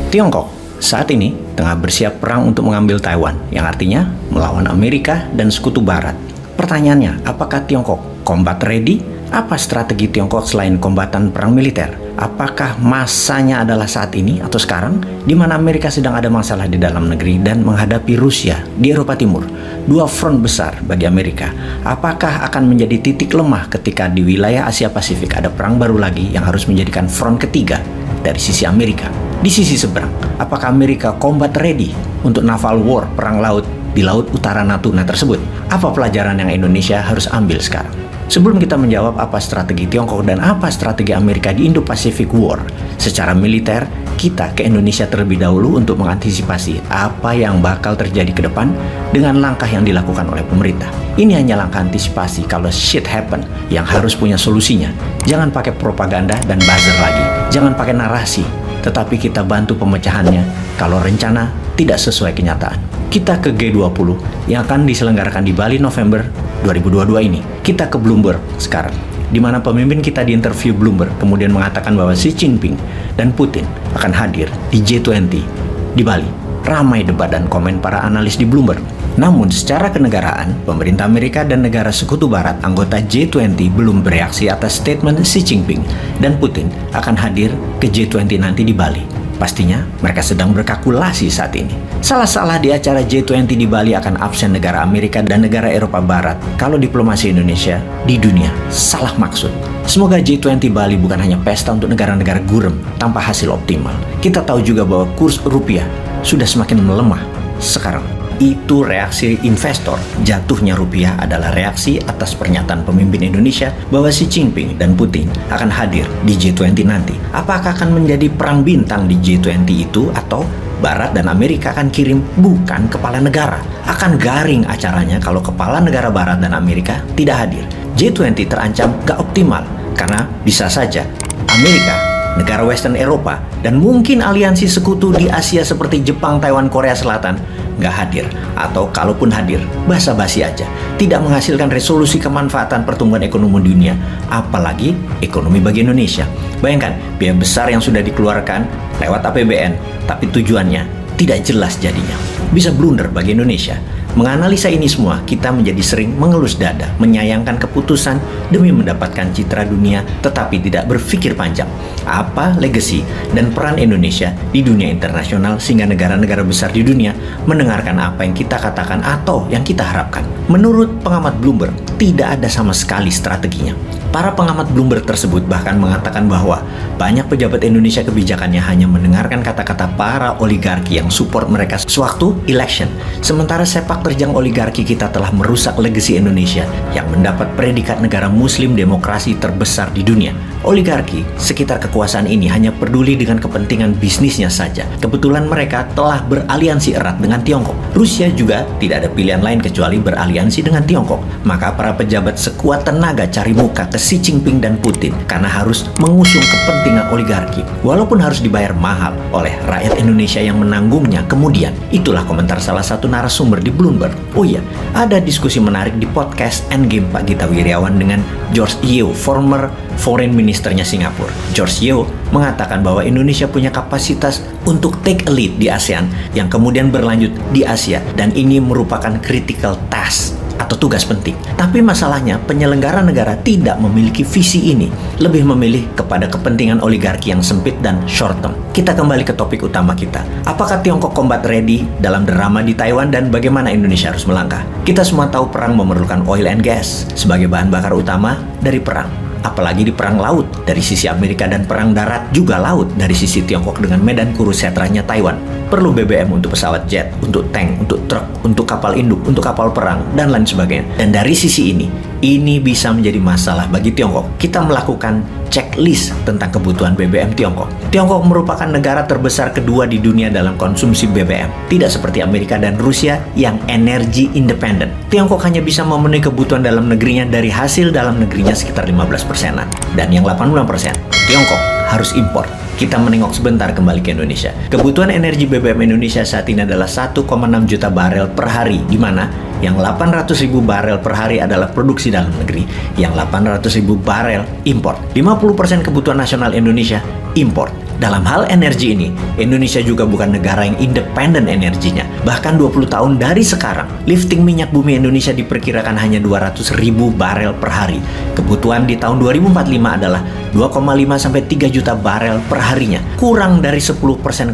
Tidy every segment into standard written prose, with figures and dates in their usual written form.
Tiongkok saat ini tengah bersiap perang untuk mengambil Taiwan, yang artinya melawan Amerika dan Sekutu Barat. Pertanyaannya, apakah Tiongkok combat ready? Apa strategi Tiongkok selain kombatan perang militer? Apakah masanya adalah saat ini atau sekarang, di mana Amerika sedang ada masalah di dalam negeri dan menghadapi Rusia di Eropa Timur? Dua front besar bagi Amerika. Apakah akan menjadi titik lemah ketika di wilayah Asia Pasifik ada perang baru lagi yang harus menjadikan front ketiga dari sisi Amerika? Di sisi seberang, apakah Amerika combat ready untuk naval war, perang laut di Laut Utara Natuna tersebut? Apa pelajaran yang Indonesia harus ambil sekarang? Sebelum kita menjawab apa strategi Tiongkok dan apa strategi Amerika di Indo-Pacific War secara militer, kita ke Indonesia terlebih dahulu untuk mengantisipasi apa yang bakal terjadi ke depan dengan langkah yang dilakukan oleh pemerintah. Ini hanya langkah antisipasi kalau shit happen yang harus punya solusinya. Jangan pakai propaganda dan buzzer lagi. Jangan pakai narasi, tetapi kita bantu pemecahannya kalau rencana tidak sesuai kenyataan. Kita ke G20 yang akan diselenggarakan di Bali November 2022 ini. Kita ke Bloomberg sekarang, di mana pemimpin kita di interview Bloomberg kemudian mengatakan bahwa Xi Jinping dan Putin akan hadir di G20 di Bali. Ramai debat dan komen para analis di Bloomberg. Namun secara kenegaraan, pemerintah Amerika dan negara sekutu barat anggota G20 belum bereaksi atas statement Xi Jinping dan Putin akan hadir ke G20 nanti di Bali. Pastinya mereka sedang berkalkulasi saat ini. Salah-salah di acara G20 di Bali akan absen negara Amerika dan negara Eropa Barat kalau diplomasi Indonesia di dunia salah maksud. Semoga G20 Bali bukan hanya pesta untuk negara-negara gurem tanpa hasil optimal. Kita tahu juga bahwa kurs rupiah sudah semakin melemah sekarang. Itu reaksi investor. Jatuhnya rupiah adalah reaksi atas pernyataan pemimpin Indonesia bahwa Xi Jinping dan Putin akan hadir di G20 nanti. Apakah akan menjadi perang bintang di G20 itu atau Barat dan Amerika akan kirim bukan kepala negara? Akan garing acaranya kalau kepala negara Barat dan Amerika tidak hadir. G20 terancam gak optimal karena bisa saja Amerika, negara Western Eropa, dan mungkin aliansi sekutu di Asia seperti Jepang, Taiwan, Korea Selatan nggak hadir, atau kalaupun hadir, basa-basi aja, tidak menghasilkan resolusi kemanfaatan pertumbuhan ekonomi dunia, apalagi ekonomi bagi Indonesia. Bayangkan, biaya besar yang sudah dikeluarkan lewat APBN, tapi tujuannya tidak jelas jadinya. Bisa blunder bagi Indonesia. Menganalisa ini semua, kita menjadi sering mengelus dada, menyayangkan keputusan demi mendapatkan citra dunia, tetapi tidak berpikir panjang. Apa legacy dan peran Indonesia di dunia internasional sehingga negara-negara besar di dunia mendengarkan apa yang kita katakan atau yang kita harapkan? Menurut pengamat Bloomberg, tidak ada sama sekali strateginya. Para pengamat Bloomberg tersebut bahkan mengatakan bahwa banyak pejabat Indonesia kebijakannya hanya mendengarkan kata-kata para oligarki yang support mereka sewaktu election. Sementara sepak terjang oligarki kita telah merusak legasi Indonesia yang mendapat predikat negara muslim demokrasi terbesar di dunia. Oligarki sekitar kekuasaan ini hanya peduli dengan kepentingan bisnisnya saja. Kebetulan mereka telah beraliansi erat dengan Tiongkok. Rusia juga tidak ada pilihan lain kecuali beraliansi dengan Tiongkok. Maka para pejabat sekuat tenaga cari muka ke Xi Jinping dan Putin karena harus mengusung kepentingan oligarki. Walaupun harus dibayar mahal oleh rakyat Indonesia yang menanggungnya kemudian. Itulah komentar salah satu narasumber di Bloomberg. Oh iya, ada diskusi menarik di podcast Endgame Pak Gita Wirjawan dengan George Yeo, former foreign ministernya Singapura. George Yeo mengatakan bahwa Indonesia punya kapasitas untuk take a lead di ASEAN yang kemudian berlanjut di Asia, dan ini merupakan critical task atau tugas penting. Tapi masalahnya penyelenggara negara tidak memiliki visi ini, lebih memilih kepada kepentingan oligarki yang sempit dan short term. Kita kembali ke topik utama kita. Apakah Tiongkok combat ready dalam drama di Taiwan dan bagaimana Indonesia harus melangkah? Kita semua tahu perang memerlukan oil and gas sebagai bahan bakar utama dari perang. Apalagi di perang laut dari sisi Amerika dan perang darat juga laut dari sisi Tiongkok dengan medan Kurukshetranya Taiwan. Perlu BBM untuk pesawat jet, untuk tank, untuk truk, untuk kapal induk, untuk kapal perang, dan lain sebagainya. Dan dari sisi ini bisa menjadi masalah bagi Tiongkok. Kita melakukan checklist tentang kebutuhan BBM Tiongkok. Tiongkok merupakan negara terbesar kedua di dunia dalam konsumsi BBM. Tidak seperti Amerika dan Rusia yang energi independen. Tiongkok hanya bisa memenuhi kebutuhan dalam negerinya dari hasil dalam negerinya sekitar 15%-an. Dan yang 80% Tiongkok harus impor. Kita menengok sebentar kembali ke Indonesia. Kebutuhan energi BBM Indonesia saat ini adalah 1,6 juta barel per hari, di mana yang 800.000 barel per hari adalah produksi dalam negeri, yang 800.000 barel impor. 50% kebutuhan nasional Indonesia impor. Dalam hal energi ini, Indonesia juga bukan negara yang independen energinya. Bahkan 20 tahun dari sekarang, lifting minyak bumi Indonesia diperkirakan hanya 200 ribu barel per hari. Kebutuhan di tahun 2045 adalah 2,5 sampai 3 juta barel per harinya. Kurang dari 10%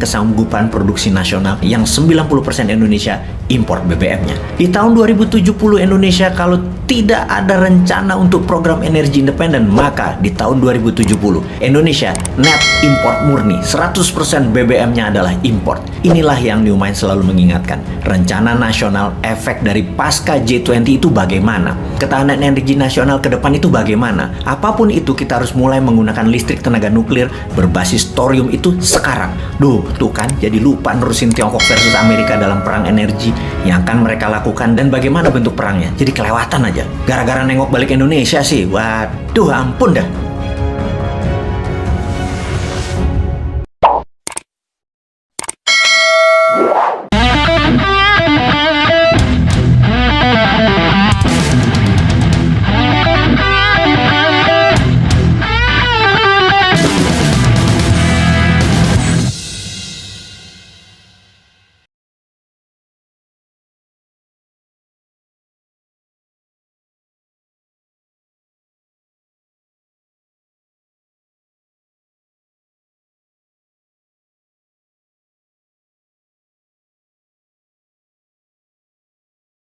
kesanggupan produksi nasional yang 90% Indonesia impor BBM-nya. Di tahun 2070 Indonesia kalau tidak ada rencana untuk program energi independen, maka di tahun 2070 Indonesia net import murni, 100% BBM-nya adalah import. Inilah yang New Mind selalu mengingatkan. Rencana nasional efek dari pasca G20 itu bagaimana? Ketahanan energi nasional ke depan itu bagaimana? Apapun itu kita harus mulai menggunakan listrik tenaga nuklir berbasis thorium itu sekarang. Tuh kan, jadi lupa nerusin Tiongkok versus Amerika dalam perang energi yang akan mereka lakukan dan bagaimana bentuk perangnya. Jadi kelewatan aja. Gara-gara nengok balik Indonesia sih, waduh ampun dah.